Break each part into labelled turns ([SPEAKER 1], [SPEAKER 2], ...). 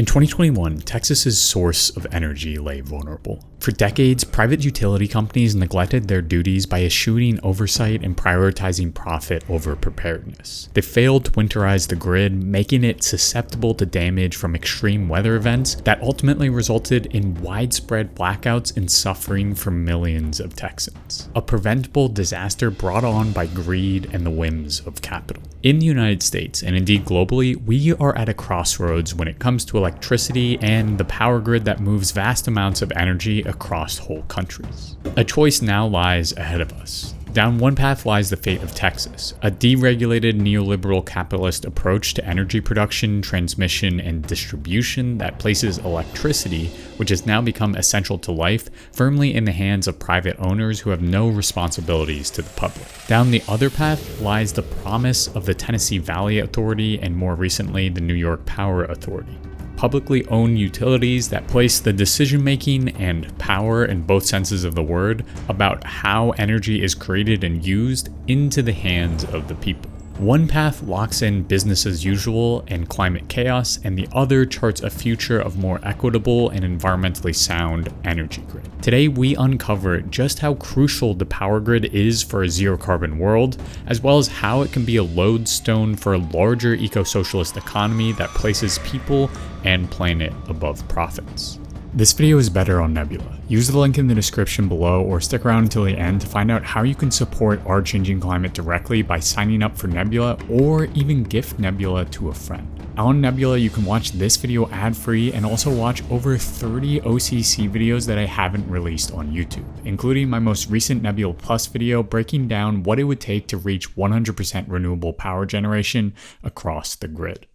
[SPEAKER 1] In 2021, Texas's source of energy lay vulnerable. For decades, private utility companies neglected their duties by eschewing oversight and prioritizing profit over preparedness. They failed to winterize the grid, making it susceptible to damage from extreme weather events that ultimately resulted in widespread blackouts and suffering for millions of Texans. A preventable disaster brought on by greed and the whims of capital. In the United States, and indeed globally, we are at a crossroads when it comes to electricity and the power grid that moves vast amounts of energy across whole countries. A choice now lies ahead of us. Down one path lies the fate of Texas, a deregulated neoliberal capitalist approach to energy production, transmission, and distribution that places electricity, which has now become essential to life, firmly in the hands of private owners who have no responsibilities to the public. Down the other path lies the promise of the Tennessee Valley Authority and more recently the New York Power Authority. Publicly owned utilities that place the decision-making and power in both senses of the word about how energy is created and used into the hands of the people. One path locks in business as usual and climate chaos, and the other charts a future of more equitable and environmentally sound energy grid. Today, we uncover just how crucial the power grid is for a zero-carbon world, as well as how it can be a lodestone for a larger eco-socialist economy that places people and planet above profits. This video is better on Nebula. Use the link in the description below or stick around until the end to find out how you can support our changing climate directly by signing up for Nebula or even gift Nebula to a friend. On Nebula, you can watch this video ad-free and also watch over 30 OCC videos that I haven't released on YouTube, including my most recent Nebula Plus video breaking down what it would take to reach 100% renewable power generation across the grid.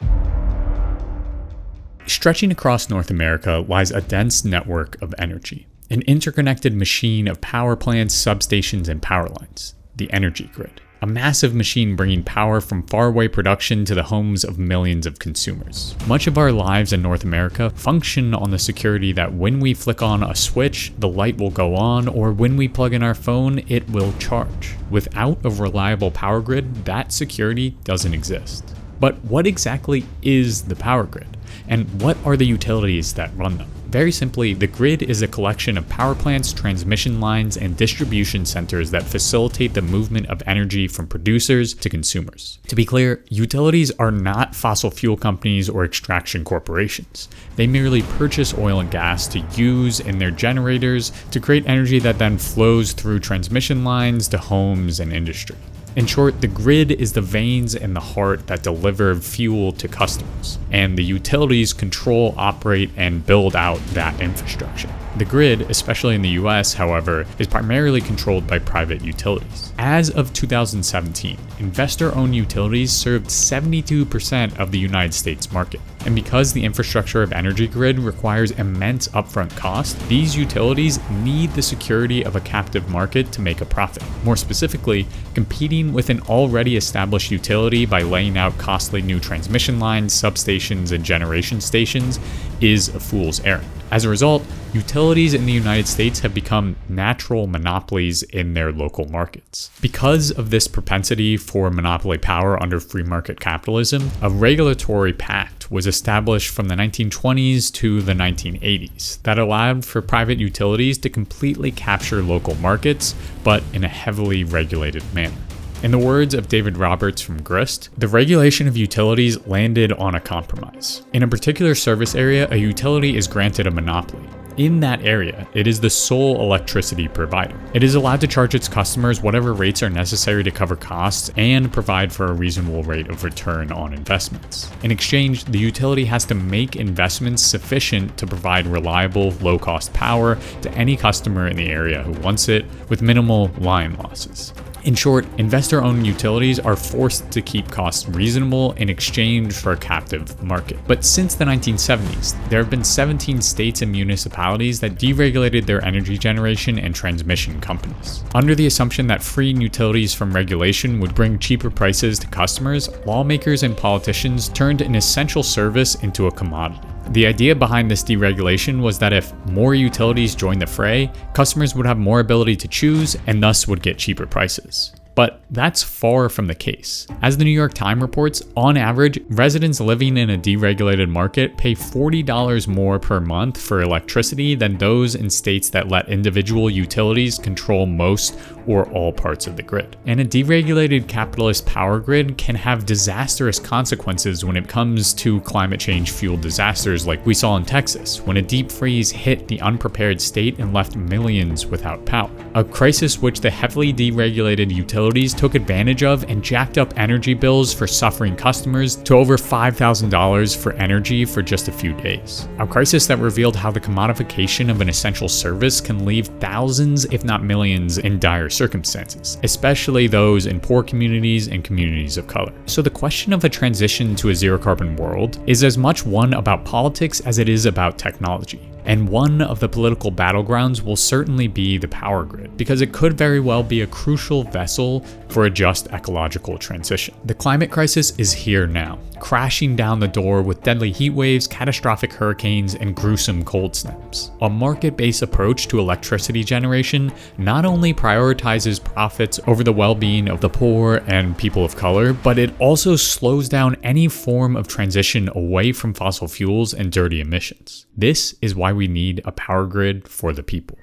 [SPEAKER 1] Stretching across North America lies a dense network of energy, an interconnected machine of power plants, substations, and power lines, the energy grid. A massive machine bringing power from faraway production to the homes of millions of consumers. Much of our lives in North America function on the security that when we flick on a switch, the light will go on, or when we plug in our phone, it will charge. Without a reliable power grid, that security doesn't exist. But what exactly is the power grid? And what are the utilities that run them? Very simply, the grid is a collection of power plants, transmission lines, and distribution centers that facilitate the movement of energy from producers to consumers. To be clear, utilities are not fossil fuel companies or extraction corporations. They merely purchase oil and gas to use in their generators to create energy that then flows through transmission lines to homes and industry. In short, the grid is the veins and the heart that deliver fuel to customers, and the utilities control, operate, and build out that infrastructure. The grid, especially in the US, however, is primarily controlled by private utilities. As of 2017, investor-owned utilities served 72% of the United States market. And because the infrastructure of energy grid requires immense upfront cost, these utilities need the security of a captive market to make a profit. More specifically, competing with an already established utility by laying out costly new transmission lines, substations, and generation stations is a fool's errand. As a result, utilities in the United States have become natural monopolies in their local markets. Because of this propensity for monopoly power under free market capitalism, a regulatory pact was established from the 1920s to the 1980s that allowed for private utilities to completely capture local markets, but in a heavily regulated manner. In the words of David Roberts from Grist, the regulation of utilities landed on a compromise. In a particular service area, a utility is granted a monopoly. In that area, it is the sole electricity provider. It is allowed to charge its customers whatever rates are necessary to cover costs and provide for a reasonable rate of return on investments. In exchange, the utility has to make investments sufficient to provide reliable, low-cost power to any customer in the area who wants it, with minimal line losses. In short, investor-owned utilities are forced to keep costs reasonable in exchange for a captive market. But since the 1970s, there have been 17 states and municipalities that deregulated their energy generation and transmission companies. Under the assumption that freeing utilities from regulation would bring cheaper prices to customers, lawmakers and politicians turned an essential service into a commodity. The idea behind this deregulation was that if more utilities joined the fray, customers would have more ability to choose and thus would get cheaper prices. But that's far from the case. As the New York Times reports, on average, residents living in a deregulated market pay $40 more per month for electricity than those in states that let individual utilities control most or all parts of the grid. And a deregulated capitalist power grid can have disastrous consequences when it comes to climate change fueled disasters like we saw in Texas, when a deep freeze hit the unprepared state and left millions without power. A crisis which the heavily deregulated utilities took advantage of and jacked up energy bills for suffering customers to over $5,000 for energy for just a few days. A crisis that revealed how the commodification of an essential service can leave thousands, if not millions, in dire circumstances, especially those in poor communities and communities of color. So the question of a transition to a zero-carbon world is as much one about politics as it is about technology. And one of the political battlegrounds will certainly be the power grid, because it could very well be a crucial vessel for a just ecological transition. The climate crisis is here now, crashing down the door with deadly heat waves, catastrophic hurricanes, and gruesome cold snaps. A market-based approach to electricity generation not only prioritizes profits over the well-being of the poor and people of color, but it also slows down any form of transition away from fossil fuels and dirty emissions. This is why we need a power grid for the people.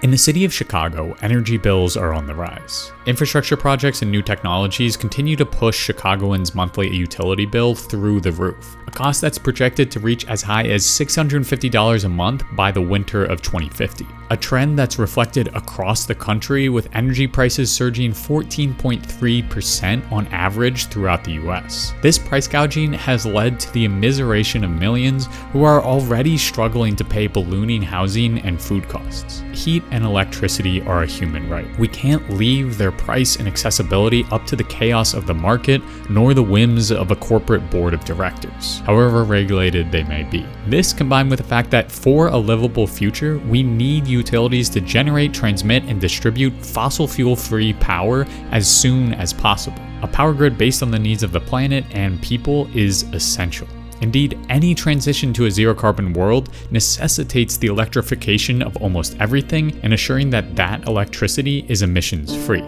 [SPEAKER 1] In the city of Chicago, energy bills are on the rise. Infrastructure projects and new technologies continue to push Chicagoans' monthly utility bill through the roof, a cost that's projected to reach as high as $650 a month by the winter of 2050. A trend that's reflected across the country, with energy prices surging 14.3% on average throughout the US. This price gouging has led to the immiseration of millions who are already struggling to pay ballooning housing and food costs. Heat and electricity are a human right. We can't leave their price and accessibility up to the chaos of the market, nor the whims of a corporate board of directors, however regulated they may be. This, combined with the fact that for a livable future, we need utilities to generate, transmit, and distribute fossil fuel-free power as soon as possible. A power grid based on the needs of the planet and people is essential. Indeed, any transition to a zero-carbon world necessitates the electrification of almost everything and assuring that that electricity is emissions-free.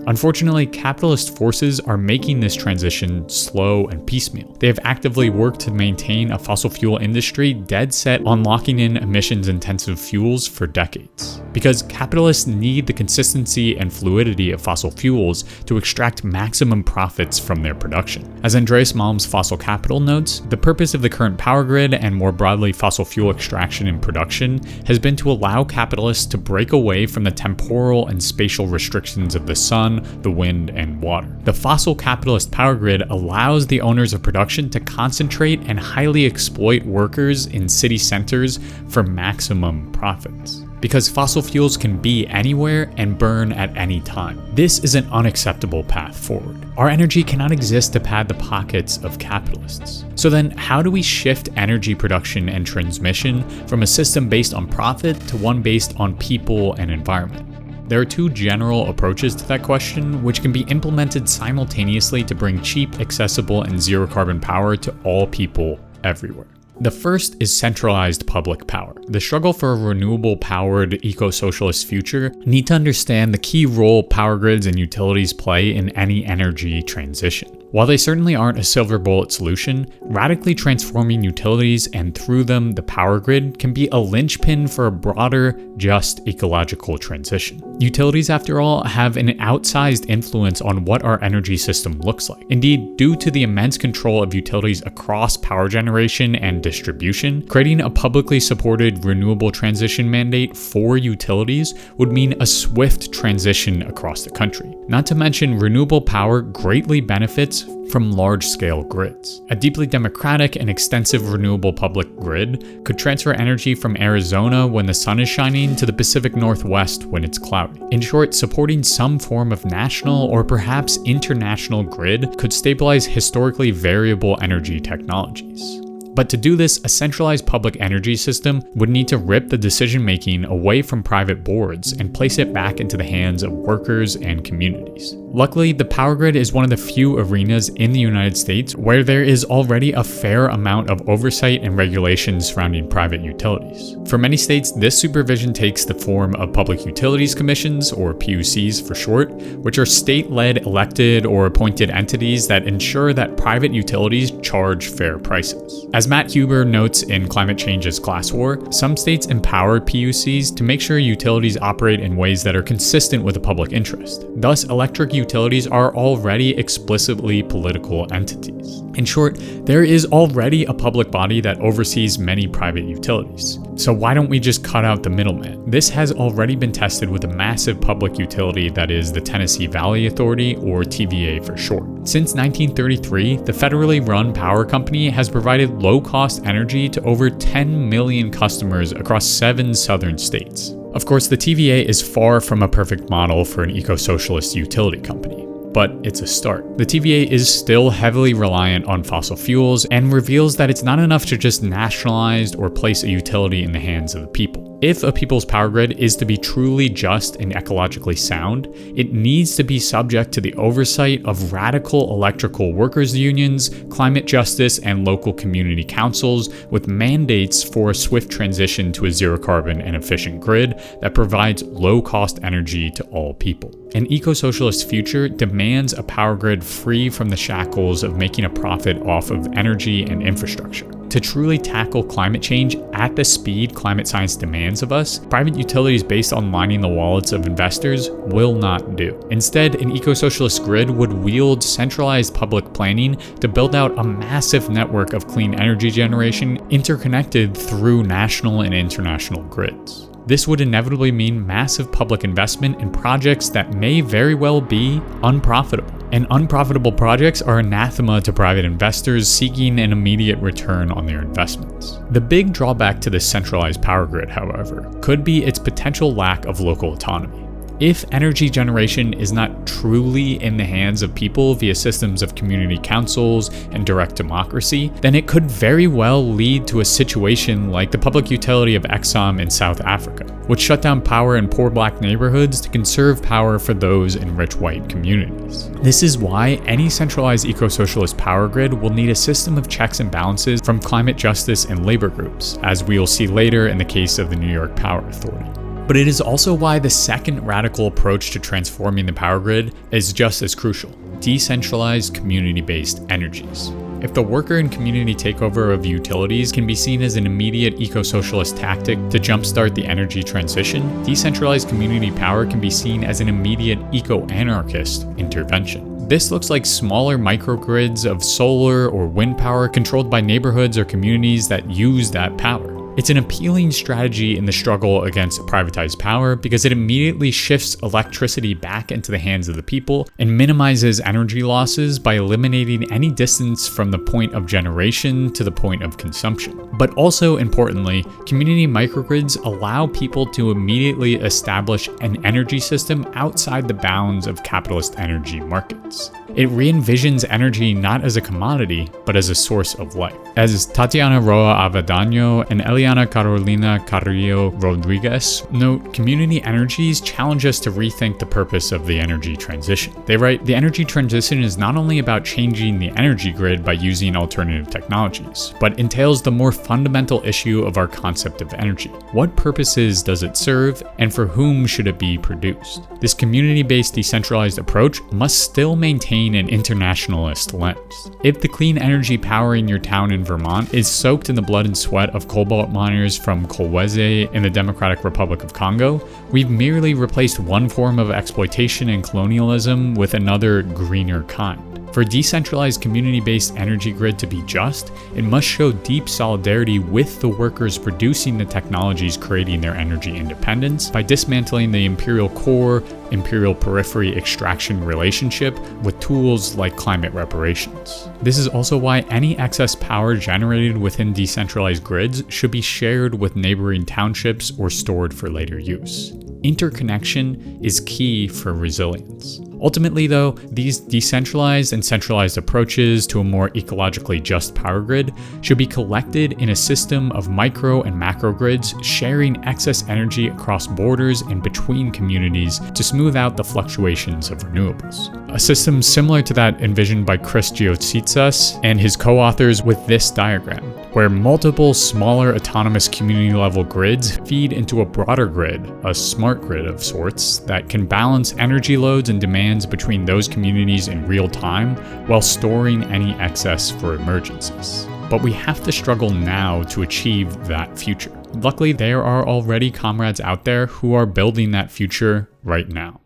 [SPEAKER 1] Unfortunately, capitalist forces are making this transition slow and piecemeal. They have actively worked to maintain a fossil fuel industry dead set on locking in emissions-intensive fuels for decades. Because capitalists need the consistency and fluidity of fossil fuels to extract maximum profits from their production. As Andreas Malm's Fossil Capital notes, the purpose of the current power grid and more broadly fossil fuel extraction and production has been to allow capitalists to break away from the temporal and spatial restrictions of the sun, the wind, and water. The fossil capitalist power grid allows the owners of production to concentrate and highly exploit workers in city centers for maximum profits. Because fossil fuels can be anywhere and burn at any time. This is an unacceptable path forward. Our energy cannot exist to pad the pockets of capitalists. So then, how do we shift energy production and transmission from a system based on profit to one based on people and environment? There are two general approaches to that question, which can be implemented simultaneously to bring cheap, accessible, and zero-carbon power to all people everywhere. The first is centralized public power. The struggle for a renewable-powered, eco-socialist future need to understand the key role power grids and utilities play in any energy transition. While they certainly aren't a silver bullet solution, radically transforming utilities and through them the power grid can be a linchpin for a broader, just ecological transition. Utilities, after all, have an outsized influence on what our energy system looks like. Indeed, due to the immense control of utilities across power generation and distribution, creating a publicly supported renewable transition mandate for utilities would mean a swift transition across the country. Not to mention, renewable power greatly benefits from large-scale grids. A deeply democratic and extensive renewable public grid could transfer energy from Arizona when the sun is shining to the Pacific Northwest when it's cloudy. In short, supporting some form of national or perhaps international grid could stabilize historically variable energy technologies. But to do this, a centralized public energy system would need to rip the decision-making away from private boards and place it back into the hands of workers and communities. Luckily, the power grid is one of the few arenas in the United States where there is already a fair amount of oversight and regulations surrounding private utilities. For many states, this supervision takes the form of public utilities commissions, or PUCs for short, which are state-led elected or appointed entities that ensure that private utilities charge fair prices. As Matt Huber notes in Climate Change's Class War, some states empower PUCs to make sure utilities operate in ways that are consistent with the public interest. Thus, electric utilities are already explicitly political entities. In short, there is already a public body that oversees many private utilities. So why don't we just cut out the middleman? This has already been tested with a massive public utility that is the Tennessee Valley Authority, or TVA for short. Since 1933, the federally run power company has provided low-cost energy to over 10 million customers across 7 southern states. Of course, the TVA is far from a perfect model for an eco-socialist utility company, but it's a start. The TVA is still heavily reliant on fossil fuels and reveals that it's not enough to just nationalize or place a utility in the hands of the people. If a people's power grid is to be truly just and ecologically sound, it needs to be subject to the oversight of radical electrical workers' unions, climate justice, and local community councils, with mandates for a swift transition to a zero-carbon and efficient grid that provides low-cost energy to all people. An eco-socialist future demands a power grid free from the shackles of making a profit off of energy and infrastructure. To truly tackle climate change at the speed climate science demands of us, private utilities based on lining the wallets of investors will not do. Instead, an eco-socialist grid would wield centralized public planning to build out a massive network of clean energy generation interconnected through national and international grids. This would inevitably mean massive public investment in projects that may very well be unprofitable. And unprofitable projects are anathema to private investors seeking an immediate return on their investments. The big drawback to this centralized power grid, however, could be its potential lack of local autonomy. If energy generation is not truly in the hands of people via systems of community councils and direct democracy, then it could very well lead to a situation like the public utility of Exxon in South Africa, which shut down power in poor black neighborhoods to conserve power for those in rich white communities. This is why any centralized eco-socialist power grid will need a system of checks and balances from climate justice and labor groups, as we will see later in the case of the New York Power Authority. But it is also why the second radical approach to transforming the power grid is just as crucial: decentralized community-based energies. If the worker and community takeover of utilities can be seen as an immediate eco-socialist tactic to jumpstart the energy transition, decentralized community power can be seen as an immediate eco-anarchist intervention. This looks like smaller microgrids of solar or wind power controlled by neighborhoods or communities that use that power. It's an appealing strategy in the struggle against privatized power because it immediately shifts electricity back into the hands of the people and minimizes energy losses by eliminating any distance from the point of generation to the point of consumption. But also importantly, community microgrids allow people to immediately establish an energy system outside the bounds of capitalist energy markets. It re-envisions energy not as a commodity, but as a source of life. As Tatiana Roa Avadano and Eliana Carolina Carrillo Rodriguez note, community energies challenge us to rethink the purpose of the energy transition. They write, "The energy transition is not only about changing the energy grid by using alternative technologies, but entails the more fundamental issue of our concept of energy. What purposes does it serve, and for whom should it be produced?" This community-based decentralized approach must still maintain an internationalist lens. If the clean energy powering your town in Vermont is soaked in the blood and sweat of cobalt miners from Kolwezi in the Democratic Republic of Congo, we've merely replaced one form of exploitation and colonialism with another, greener kind. For a decentralized community-based energy grid to be just, it must show deep solidarity with the workers producing the technologies creating their energy independence by dismantling the imperial core, imperial periphery extraction relationship with tools like climate reparations. This is also why any excess power generated within decentralized grids should be shared with neighboring townships or stored for later use. Interconnection is key for resilience. Ultimately, though, these decentralized and centralized approaches to a more ecologically just power grid should be collected in a system of micro and macro grids sharing excess energy across borders and between communities to smooth out the fluctuations of renewables. A system similar to that envisioned by Chris Giotsitsas and his co-authors with this diagram, where multiple smaller autonomous community-level grids feed into a broader grid, a smart grid of sorts, that can balance energy loads and demands between those communities in real time while storing any excess for emergencies. But we have to struggle now to achieve that future. Luckily, there are already comrades out there who are building that future right now.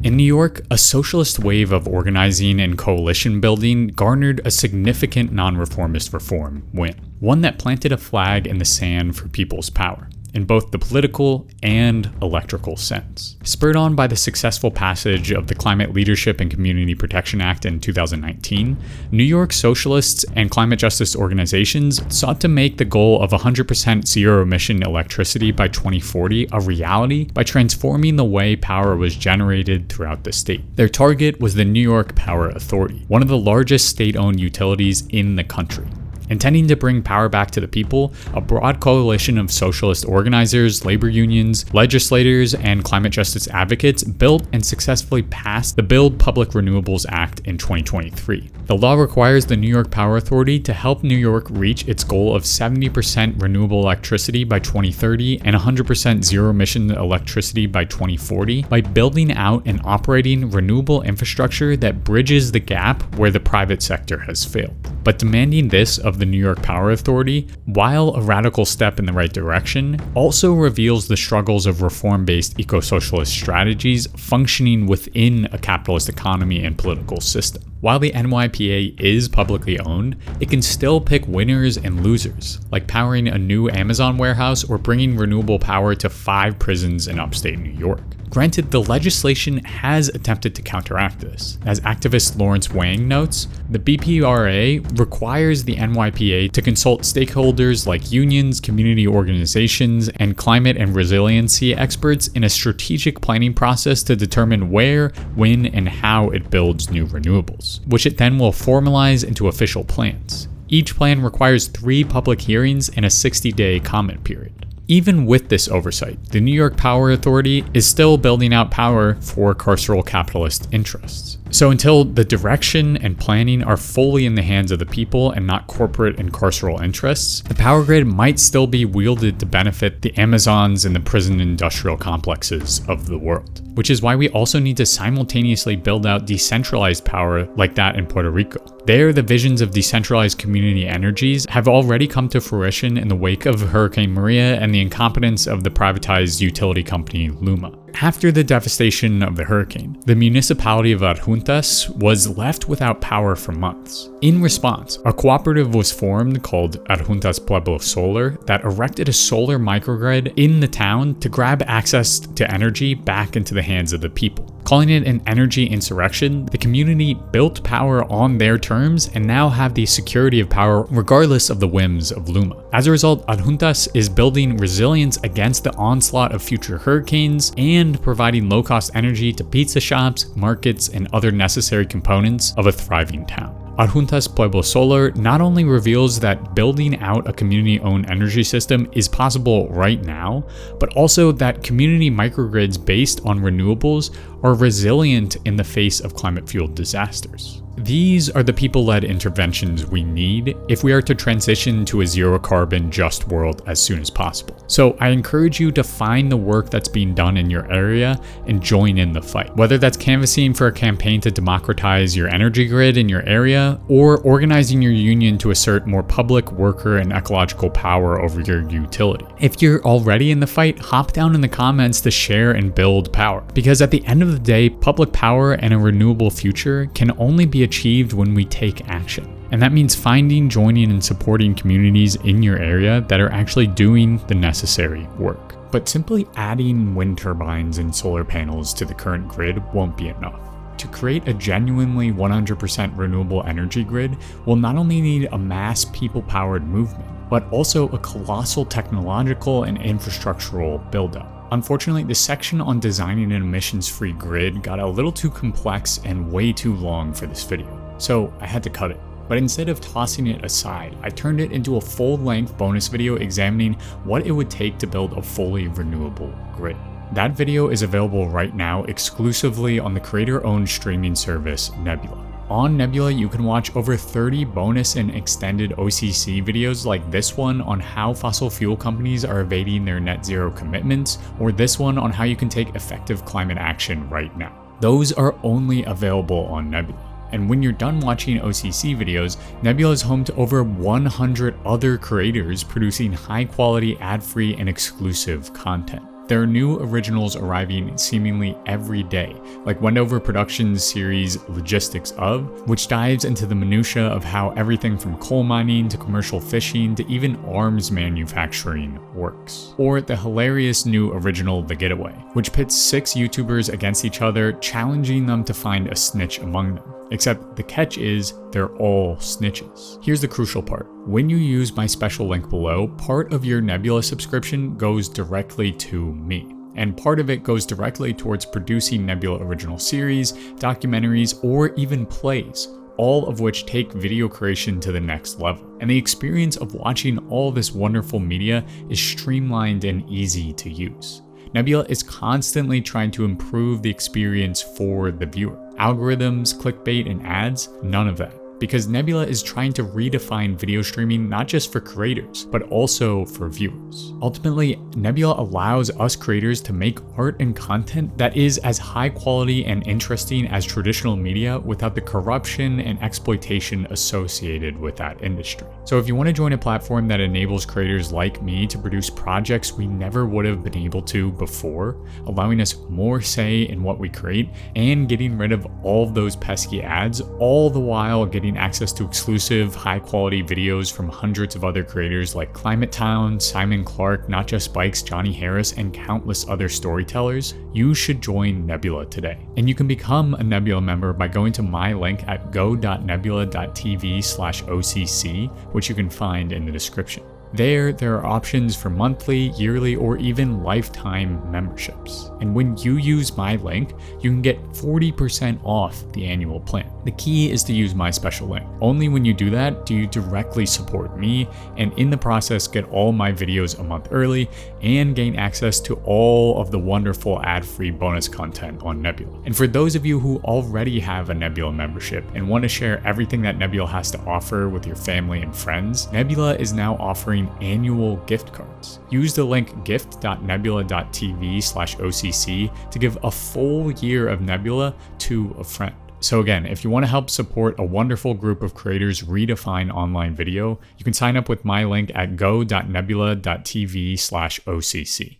[SPEAKER 1] In New York, a socialist wave of organizing and coalition building garnered a significant non-reformist reform win, one that planted a flag in the sand for people's power, in both the political and electrical sense. Spurred on by the successful passage of the Climate Leadership and Community Protection Act in 2019, New York socialists and climate justice organizations sought to make the goal of 100% zero-emission electricity by 2040 a reality by transforming the way power was generated throughout the state. Their target was the New York Power Authority, one of the largest state-owned utilities in the country. Intending to bring power back to the people, a broad coalition of socialist organizers, labor unions, legislators, and climate justice advocates built and successfully passed the Build Public Renewables Act in 2023. The law requires the New York Power Authority to help New York reach its goal of 70% renewable electricity by 2030 and 100% zero-emission electricity by 2040 by building out and operating renewable infrastructure that bridges the gap where the private sector has failed. But demanding this of the New York Power Authority, while a radical step in the right direction, also reveals the struggles of reform-based eco-socialist strategies functioning within a capitalist economy and political system. While the NYPA is publicly owned, it can still pick winners and losers, like powering a new Amazon warehouse or bringing renewable power to 5 prisons in upstate New York. Granted, the legislation has attempted to counteract this. As activist Lawrence Wang notes, the BPRA requires the NYPA to consult stakeholders like unions, community organizations, and climate and resiliency experts in a strategic planning process to determine where, when, and how it builds new renewables, which it then will formalize into official plans. Each plan requires 3 public hearings and a 60-day comment period. Even with this oversight, the New York Power Authority is still building out power for carceral capitalist interests. So until the direction and planning are fully in the hands of the people and not corporate and carceral interests, the power grid might still be wielded to benefit the Amazons and the prison industrial complexes of the world. Which is why we also need to simultaneously build out decentralized power like that in Puerto Rico. There, the visions of decentralized community energies have already come to fruition in the wake of Hurricane Maria and the incompetence of the privatized utility company Luma. After the devastation of the hurricane, the municipality of Adjuntas was left without power for months. In response, a cooperative was formed called Adjuntas Pueblo Solar that erected a solar microgrid in the town to grab access to energy back into the hands of the people. Calling it an energy insurrection, the community built power on their terms and now have the security of power regardless of the whims of Luma. As a result, Adjuntas is building resilience against the onslaught of future hurricanes and providing low-cost energy to pizza shops, markets, and other necessary components of a thriving town. Adjuntas Pueblo Solar not only reveals that building out a community-owned energy system is possible right now, but also that community microgrids based on renewables are resilient in the face of climate-fueled disasters. These are the people-led interventions we need if we are to transition to a zero-carbon, just world as soon as possible. So I encourage you to find the work that's being done in your area and join in the fight. Whether that's canvassing for a campaign to democratize your energy grid in your area, or organizing your union to assert more public, worker, and ecological power over your utility. If you're already in the fight, hop down in the comments to share and build power. Because at the end of the day, public power and a renewable future can only be achieved when we take action. And that means finding, joining, and supporting communities in your area that are actually doing the necessary work. But simply adding wind turbines and solar panels to the current grid won't be enough. To create a genuinely 100% renewable energy grid, we'll not only need a mass people-powered movement, but also a colossal technological and infrastructural buildup. Unfortunately, the section on designing an emissions-free grid got a little too complex and way too long for this video, so I had to cut it. But instead of tossing it aside, I turned it into a full-length bonus video examining what it would take to build a fully renewable grid. That video is available right now exclusively on the creator-owned streaming service Nebula. On Nebula, you can watch over 30 bonus and extended OCC videos like this one on how fossil fuel companies are evading their net zero commitments, or this one on how you can take effective climate action right now. Those are only available on Nebula. And when you're done watching OCC videos, Nebula is home to over 100 other creators producing high-quality, ad-free, and exclusive content. There are new originals arriving seemingly every day, like Wendover Productions' series Logistics of, which dives into the minutiae of how everything from coal mining to commercial fishing to even arms manufacturing works. Or the hilarious new original The Getaway, which pits 6 YouTubers against each other, challenging them to find a snitch among them. Except the catch is, they're all snitches. Here's the crucial part. When you use my special link below, part of your Nebula subscription goes directly to me. And part of it goes directly towards producing Nebula original series, documentaries, or even plays, all of which take video creation to the next level. And the experience of watching all this wonderful media is streamlined and easy to use. Nebula is constantly trying to improve the experience for the viewer. Algorithms, clickbait, and ads, none of that. Because Nebula is trying to redefine video streaming not just for creators, but also for viewers. Ultimately, Nebula allows us creators to make art and content that is as high quality and interesting as traditional media without the corruption and exploitation associated with that industry. So if you want to join a platform that enables creators like me to produce projects we never would have been able to before, allowing us more say in what we create, and getting rid of all of those pesky ads, all the while getting access to exclusive, high-quality videos from hundreds of other creators like Climate Town, Simon Clark, Not Just Bikes, Johnny Harris, and countless other storytellers, you should join Nebula today. And you can become a Nebula member by going to my link at go.nebula.tv/OCC, which you can find in the description. There are options for monthly, yearly, or even lifetime memberships. And when you use my link, you can get 40% off the annual plan. The key is to use my special link. Only when you do that do you directly support me, and in the process get all my videos a month early and gain access to all of the wonderful ad-free bonus content on Nebula. And for those of you who already have a Nebula membership and want to share everything that Nebula has to offer with your family and friends, Nebula is now offering annual gift cards. Use the link gift.nebula.tv/OCC to give a full year of Nebula to a friend. So again, if you want to help support a wonderful group of creators redefine online video, you can sign up with my link at go.nebula.tv/OCC.